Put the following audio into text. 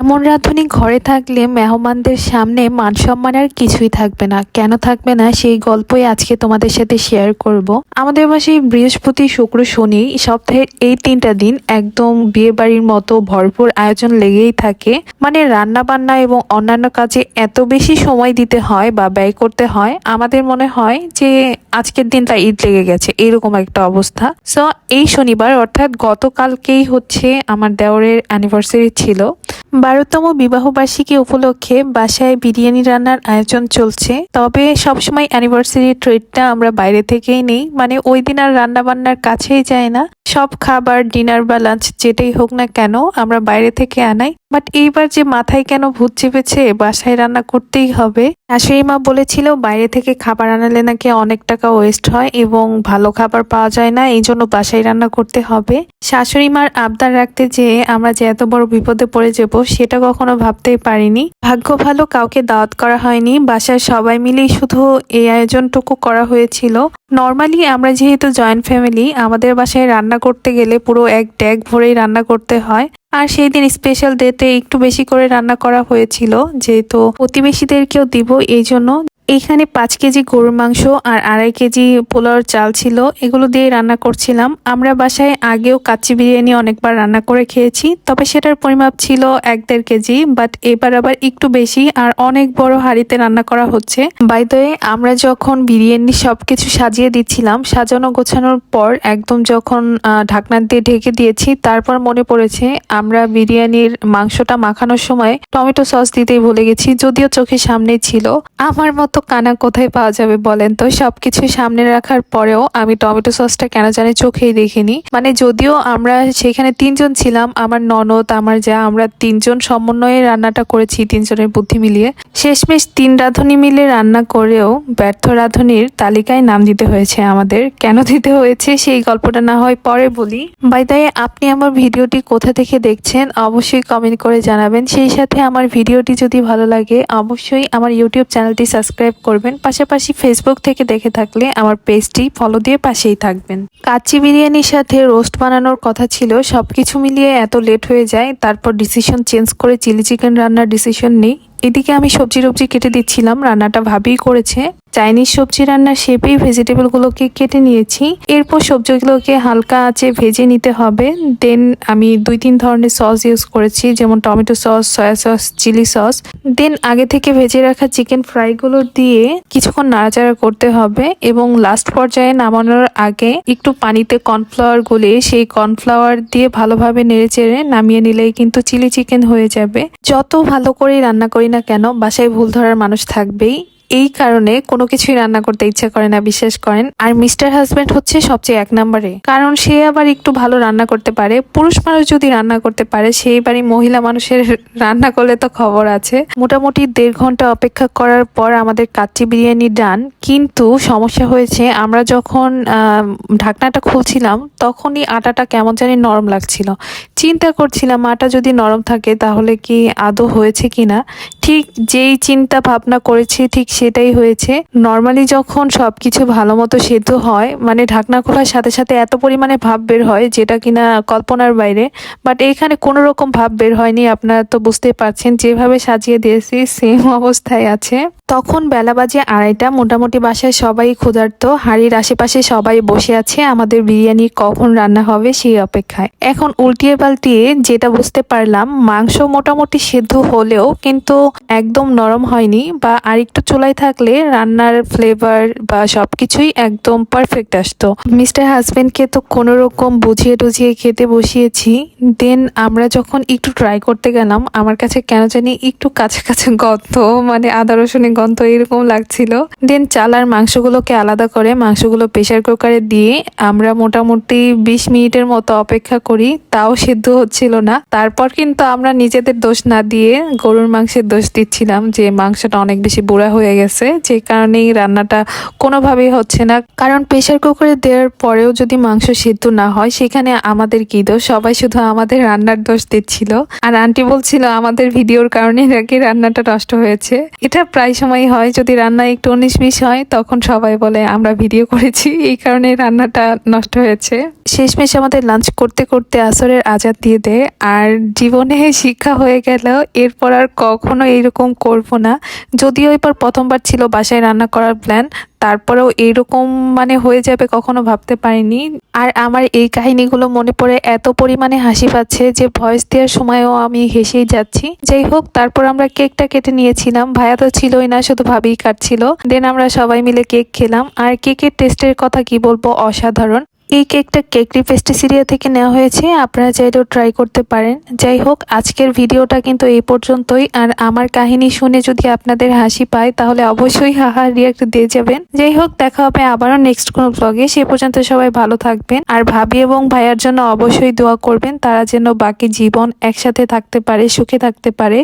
এমন রাঁধুনি ঘরে থাকলে মেহমানদের সামনে মান সম্মান আর কিছুই থাকবে না। কেন থাকবে না সেই গল্পই আজকে তোমাদের সাথে শেয়ার করব। আমাদের বাসায় বৃহস্পতি, শুক্র, শনি সপ্তাহের এই 3টা দিন একদম বিয়ে বাড়ির মতো ভরপুর আয়োজন লেগেই থাকে। মানে রান্না বান্না এবং অন্যান্য কাজে এত বেশি সময় দিতে হয় বা ব্যয় করতে হয়, আমাদের মনে হয় যে আজকের দিনটা ঈদ লেগে গেছে, এরকম একটা অবস্থা। সো এই শনিবার অর্থাৎ গতকালকেই হচ্ছে আমার দেওরের অ্যানিভার্সারি ছিল। 12তম বিবাহবার্ষিকী উপলক্ষে বাসায় বিরিয়ানি রান্নার আয়োজন চলছে। তবে সবসময় অ্যানিভার্সারি ট্রিটটা আমরা বাইরে থেকেই নেই, মানে ওই দিন আর রান্না বান্নার কাছেই যায় না। সব খাবার, ডিনার বা লাঞ্চ যেটাই হোক না কেন আমরা বাইরে থেকে আনাই। বাট এইবার যে মাথায় কেন ভূত চেপেছে, বাসায় রান্না করতেই হবে। শাশুড়ি মা বলেছিল বাইরে থেকে খাবার আনালে নাকি অনেক টাকা ওয়েস্ট হয় এবং ভালো খাবার পাওয়া যায় না, এই জন্য বাসায় রান্না করতে হবে। শাশুড়ি মার আবদার রাখতে যেয়ে আমরা যে এত বড় বিপদে পড়ে যাব সেটা কখনো ভাবতেই পারিনি। ভাগ্য ভালো কাউকে দাওয়াত করা হয়নি, বাসার সবাই মিলেই শুধু এই আয়োজনটুকু করা হয়েছিল। নর্মালি আমরা যেহেতু জয়েন্ট ফ্যামিলি, আমাদের বাসায় রান্না করতে গেলে পুরো এক ড্যাগ ভরেই রান্না করতে হয়। আর সেই দিন স্পেশাল ডেতে একটু বেশি করে রান্না করা হয়েছিল, যেহেতু প্রতিবেশীদেরকেও দিব এই জন্য। এখানে 5 কেজি গরুর মাংস আর 2.5 কেজি পোলাওর চাল ছিল, এগুলো দিয়ে রান্না করছিলাম। আমরা বাসায় আগেও কাচ্চি বিরিয়ানি অনেকবার রান্না করে খেয়েছি, তবে সেটার পরিমাপ ছিল 1-1.5 কেজি, বাট এবার আবার একটু বেশি আর অনেক বড় হাঁড়িতে রান্না করা হচ্ছে। বাই দ্য ওয়ে, আমরা যখন বিরিয়ানি সবকিছু সাজিয়ে দিচ্ছিলাম, সাজানো গোছানোর পর একদম যখন ঢাকনা দিয়ে ঢেকে দিয়েছি, তারপর মনে পড়েছে আমরা বিরিয়ানির মাংসটা মাখানোর সময় টমেটো সস দিতেই ভুলে গেছি, যদিও চোখের সামনেই ছিল। আমার মতো কানা কোথায় পাওয়া যাবে বলেন তো? সবকিছু সামনে রাখার পরেও আমি টমেটো সসটা কেন জানি চোখেই দেখিনি। মানে যদিও আমরা সেখানে 3জন ছিলাম, আমার ননদ, আমার যা, আমরা 3জন সমন্বয়ে রান্নাটা করেছি, 3জনের বুদ্ধি মিলিয়ে। শেষমেশ 3 রাঁধুনি মিলে রান্না করেও ব্যর্থ রাঁধুনির তালিকায় নাম দিতে হয়েছে আমাদের। কেন দিতে হয়েছে সেই গল্পটা না হয় পরে বলি। বাই দ্য ওয়ে, আপনি আমার ভিডিওটি কোথা থেকে দেখছেন অবশ্যই কমেন্ট করে জানাবেন। সেই সাথে আমার ভিডিওটি যদি ভালো লাগে অবশ্যই আমার ইউটিউব চ্যানেলটি সাবস্ক্রাইব করবেন। পাশাপাশি ফেসবুক থেকে দেখে থাকলে আমার পেজটি ফলো দিয়ে পাশেই থাকবেন। কাচ্চি বিরিয়ানির সাথে রোস্ট বানানোর কথা ছিল, সবকিছু মিলিয়ে এত লেট হয়ে যায়, তারপর ডিসিশন চেঞ্জ করে চিলি চিকেন রান্নার ডিসিশন নিই। এদিকে আমি সবজি টবজি কেটে দিচ্ছিলাম, রান্নাটা ভাবিই করেছে। চাইনিজ সবজি রান্নার শেপেই ভেজিটেবলগুলোকে কেটে নিয়েছি। এরপর সবজিগুলোকে হালকা আঁচে ভেজে নিতে হবে। দেন আমি 2-3 ধরনের সস ইউজ করেছি, যেমন tomato sauce, soya sauce, chilli sauce. Then আগে থেকে ভেজে রাখা চিকেন ফ্রাইগুলো দিয়ে কিছুক্ষণ নাড়াচাড়া করতে হবে এবং লাস্ট পর্যায়ে নামানোর আগে একটু পানিতে কর্নফ্লাওয়ার গুলিয়ে সেই কর্নফ্লাওয়ার দিয়ে ভালোভাবে নেড়েচেড়ে নামিয়ে নিলেই কিন্তু চিলি চিকেন হয়ে যাবে। যত ভালো করেই রান্না করি না কেন, বাসায় ভুল ধরার মানুষ থাকবেই। এই কারণে কোনো কিছুই রান্না করতে ইচ্ছা করে না, বিশ্বাস করেন। আর মিস্টার হাজব্যান্ড হচ্ছে সবচেয়ে 1 নম্বরে, কারণ সে আবার একটু ভালো রান্না করতে পারে। পুরুষ মানুষ যদি রান্না করতে পারে, সেই বাড়ি মহিলা মানুষের রান্না করলে তো খবর আছে। মোটামুটি 1.5 ঘন্টা অপেক্ষা করার পর আমাদের কাচ্চি বিরিয়ানি ডান। কিন্তু সমস্যা হয়েছে, আমরা যখন ঢাকনাটা খুলছিলাম তখনই আটাটা কেমন জানি নরম লাগছিল। চিন্তা করছিলাম আটা যদি নরম থাকে তাহলে কি আদৌ হয়েছে কিনা। ঠিক যেই চিন্তা ভাবনা করেছি ঠিক সেটাই হয়েছে। নর্মালি যখন সবকিছু ভালো মতো সেদ্ধ হয়, মানে ঢাকনা খোলার সাথে সাথে এত পরিমাণে ভাপ বের হয় যেটা কিনা কল্পনার বাইরে। বাট এখানে কোনো রকম ভাপ বের হয়নি, আপনারা তো বুঝতেই পারছেন। যেভাবে সাজিয়ে দিয়েছি সেম অবস্থায় আছে। তখন বেলা বাজে 2:30। মোটামুটি বাসায় সবাই ক্ষুধার্ত, হাঁড়ির আশেপাশে সবাই বসে আছে আমাদের বিরিয়ানি কখন রান্না হবে সেই অপেক্ষায়। এখন উল্টিয়ে পাল্টিয়ে যেটা বুঝতে পারলাম, মাংস মোটামুটি সেদ্ধ হলেও কিন্তু একদম নরম হয়নি, বা আরেকটু চুলায় থাকলে রান্নার ফ্লেভার বা সবকিছুই একদম পারফেক্ট আসতো। মিস্টার হাজবেন্ডকে তো কোনো রকম বুঝিয়ে টুঝিয়ে খেতে বসিয়েছি। দেন আমরা যখন একটু ট্রাই করতে গেলাম, আমার কাছে কেন জানি একটু কাছে কাছে গন্ধ, মানে আদা রসুনের গন্ধ এরকম লাগছিল। দেন চাল আর মাংসগুলোকে আলাদা করে মাংসগুলো প্রেসার কুকারে দিয়ে আমরা মোটামুটি 20 মিনিটের মতো অপেক্ষা করি, তাও সিদ্ধ হচ্ছিল না। তারপর কিন্তু আমরা নিজেদের দোষ না দিয়ে গরুর মাংসের দোষ দিচ্ছিলাম যে মাংসটা অনেক বেশি বুড়া হয়ে গেছে, যে কারণেই রান্নাটা কোনোভাবেই হচ্ছে না। কারণ প্রেসার কুকারে দেওয়ার পরেও যদি মাংস সিদ্ধ না হয় সেখানে আমাদের কি দোষ? সবাই শুধু আমাদের রান্নার দোষ দিচ্ছিল। আর আন্টি বলছিল আমাদের ভিডিওর কারণে নাকি রান্নাটা নষ্ট হয়েছে। এটা প্রায় সময় হয়, যদি রান্না একটু 19-20 হয় তখন সবাই বলে আমরা ভিডিও করেছি, এই কারণে রান্নাটা নষ্ট হয়েছে। শেষমেশ আমাদের লাঞ্চ করতে করতে আসরের আজান দিয়ে দেয়, আর জীবনে শিক্ষা হয়ে গেল এরপর আর কখনো এইরকম করব না। যদিও এবার প্রথমবার ছিল বাসায় রান্না করার প্ল্যান, তারপরেও এইরকম মানে হয়ে যাবে কখনো ভাবতে পারিনি। আর আমার এই কাহিনীগুলো মনে পড়ে এত পরিমাণে হাসি পাচ্ছে যে ভয়েস দেওয়ার সময়ও আমি হেসেই যাচ্ছি। যাই হোক, তারপর আমরা কেকটা কেটে নিয়েছিলাম, ভাইয়া তো ছিলই না, শুধু ভাবিই কাটছিল। দেন আমরা সবাই মিলে কেক খেলাম, আর কেকের টেস্টের কথা কি বলবো, অসাধারণ। এই কেকটা কেকরি পেস্টিসিরিয়া থেকে নেওয়া হয়েছে, আপনারা চাইলেও ট্রাই করতে পারেন। যাই হোক, আজকের ভিডিওটা কিন্তু এই পর্যন্তই। আর আমার কাহিনী শুনে যদি আপনাদের হাসি পায় তাহলে অবশ্যই হাহা রিয়াক্ট দিয়ে যাবেন। যাই হোক, দেখা হবে আবারও নেক্সট কোনো ব্লগে। সে পর্যন্ত সবাই ভালো থাকবেন, আর ভাবি এবং ভাইয়ার জন্য অবশ্যই দোয়া করবেন, তারা যেন বাকি জীবন একসাথে থাকতে পারে, সুখে থাকতে পারে।